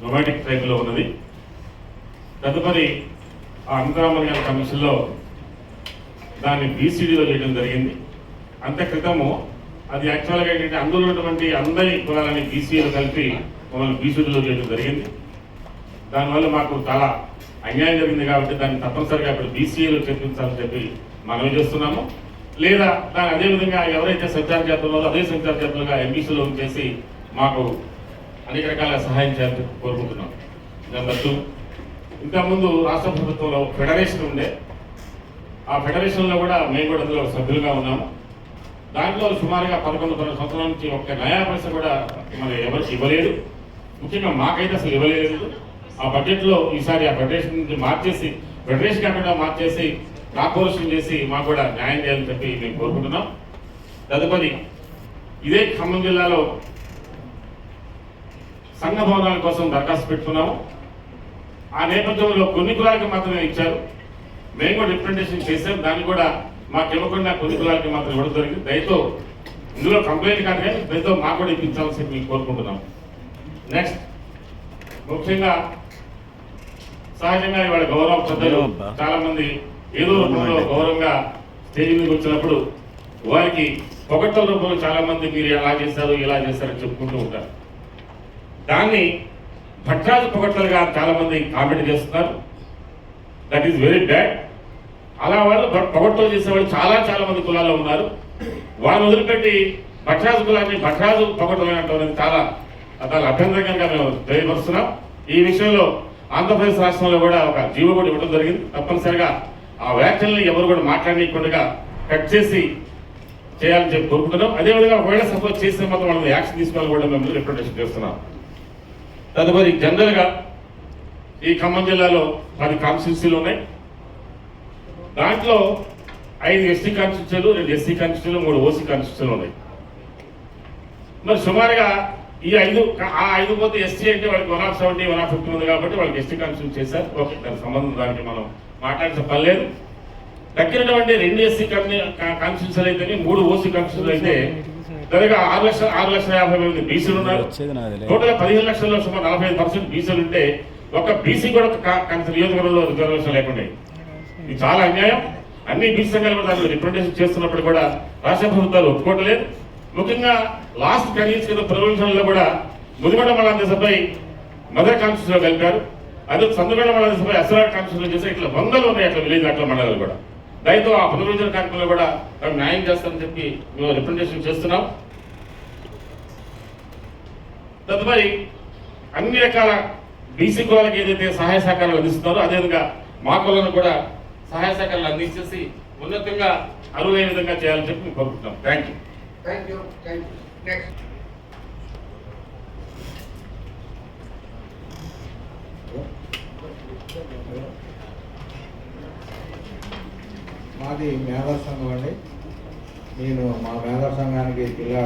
Nomadic టైప్లో ఉన్నది. తదుపరి ఆ అంతరామర్యాల కమిషన్లో దాన్ని బీసీడీలో చేయడం జరిగింది. అంత క్రితము అది యాక్చువల్గా ఏంటంటే అందులో ఉన్నటువంటి అందరి కులాలని బీసీలో కలిపి మమ్మల్ని బీసీడీలో చేయడం జరిగింది. దానివల్ల మాకు చాలా అన్యాయం జరిగింది కాబట్టి దాన్ని తప్పనిసరిగా ఇప్పుడు బీసీఏలో చేర్పించాలని చెప్పి మనవి చేస్తున్నాము. లేదా దాని అదేవిధంగా ఎవరైతే సంచార జాతుల్లో అదే సంచార జాతులుగా ఎంబీసీలో చేసి మాకు అనేక రకాల సహాయం చేయాలని కోరుకుంటున్నాం. నెంబర్ 2, ఇంతకుముందు రాష్ట్ర ప్రభుత్వంలో ఫెడరేషన్ ఉండే, ఆ ఫెడరేషన్లో కూడా మేము కూడా అందులో సభ్యులుగా ఉన్నాము. దాంట్లో సుమారుగా 11-12 సంవత్సరాల నుంచి ఒక్క నయా పైసా కూడా మరి ఎవరికి ఇవ్వలేదు. ముఖ్యంగా మాకైతే అసలు ఇవ్వలేదు. ఆ బడ్జెట్లో ఈసారి ఆ ఫెడరేషన్ నుంచి మార్చేసి ఫెడరేషన్ కాకుండా మార్చేసి కార్పొరేషన్ చేసి మాకు కూడా న్యాయం చేయాలని చెప్పి మేము కోరుకుంటున్నాం. తదుపరి ఇదే ఖమ్మం జిల్లాలో సంఘ భవనాల కోసం దరఖాస్తు పెట్టుకున్నాము. ఆ నేపథ్యంలో కొన్ని కులాలకి మాత్రమే ఇచ్చారు. మేము కూడా రిప్రజెంటేషన్ చేసాం. దాన్ని కూడా మాకు ఇవ్వకుండా కొన్ని కులాలకి మాత్రం ఇవ్వడం జరిగింది. దయతో ఇందులో కంప్లైంట్ కాదు కానీ దయతో మాకు కూడా ఇప్పించాల్సి మేము కోరుకుంటున్నాం. నెక్స్ట్, ముఖ్యంగా సహజంగా ఇవాళ గౌరవ పెద్దలు చాలా మంది ఏదో రూపంలో గౌరవంగా స్టేజ్ మీదకి వచ్చినప్పుడు వారికి పొగట్టల రూపంలో చాలా మంది మీరు ఎలా చేశారు ఇలా చేశారని చెప్పుకుంటూ ఉంటారు. దాన్ని భట్రాజు పొగట్టలుగా చాలా మంది కామెంట్ చేస్తున్నారు. That is very bad. అలా వాళ్ళు పొగట్టలు చేసేవాళ్ళు చాలా మంది కులాల్లో ఉన్నారు. వాళ్ళని వదిలిపెట్టి భట్రాజు కులాన్ని భట్రాజు పొగట్టలు అంటారు. చాలా అభ్యంతరంగా మేము తెలియపరుస్తున్నాం. ఈ విషయంలో ఆంధ్రప్రదేశ్ రాష్ట్రంలో కూడా ఒక జీవో కూడా ఇవ్వడం జరిగింది. తప్పనిసరిగా ఆ వ్యాఖ్యల్ని ఎవరు కూడా మాట్లాడకుండా కట్ చేసి చేయాలని చెప్పి కోరుకుంటున్నాం. అదేవిధంగా ఒకవేళ సపోజ్ చేసిన మాత్రం వాళ్ళని యాక్షన్ తీసుకోవాలని కూడా మేము రిప్రజెంటేషన్ చేస్తున్నాం. తదుపరి జనరల్గా ఈ ఖమ్మం జిల్లాలో 10 కాన్స్టిట్యూన్సీలు ఉన్నాయి. దాంట్లో 5 ఎస్టీ కాన్స్టిట్యూన్సీలు, 2 ఎస్సీ కాన్స్టిట్యూన్సీలు, 3 ఓసీ కాన్స్టిట్యూన్సీలు ఉన్నాయి. మరి సుమారుగా ఈ 5 పోతే ఎస్టీ అంటే వాళ్ళకి 170, 150 ఉంది కాబట్టి వాళ్ళకి ఎస్టీ కాన్స్టిట్యూషన్ చేశారు. ఓకే, దాని సంబంధం దానికి మనం మాట్లాడాల్సిన పని లేదు. తగ్గినటువంటి 2 ఎస్సీ కాన్స్టిట్యూన్సీలు అయితే 3 ఓసీ కాన్స్టిట్యూన్సీలు అయితే దాదాపు 6,50,000 బీసీలు ఉన్నారు. టోటల్ 15 లక్షల్లో సుమారు 45% బీసీలు ఉంటే ఒక బీసీ కూడా నియోజకవర్గంలో రిజర్వేషన్ లేకుండా ఇది చాలా అన్యాయం. అన్ని బీసీ సంఘాలు కూడా దాన్ని రిప్రజెంటేషన్ చేస్తున్నప్పుడు కూడా రాష్ట్ర ప్రభుత్వాలు ఒప్పుకోవట్లేదు. ముఖ్యంగా లాస్ట్ 10 years కింద ప్రొవిజన్లో కూడా ముదిగొండ మండల దశపై మదర్ కాన్స్టిట్యూన్సీలో కలిపారు. అదే సందుగొండ మండల దశపై అసరాట్ కాన్స్టిట్యూన్సీలో చేస్తే ఇట్లా 100 ఉన్నాయి అట్లా విలేజ్ అట్లా మండలాలు కూడా. దయతో ఆ పునర్విభజన కార్యక్రమంలో కూడా మేము న్యాయం చేస్తామని చెప్పి మేము రిప్రజెంటేషన్ చేస్తున్నాం. తదుపరి అన్ని రకాల బీసీ కులాలకు ఏదైతే సహాయ సహకారాలు అందిస్తున్నారో అదేవిధంగా మా కులాలను కూడా సహాయ సహకారాలు అందించేసి ఉన్నతంగా అరువైన విధంగా చేయాలని చెప్పి మేము కోరుకుంటున్నాం. Thank you. నెక్స్ట్. మాది మేధా సంఘం అండి. నేను మా మేధా సంఘానికి జిల్లా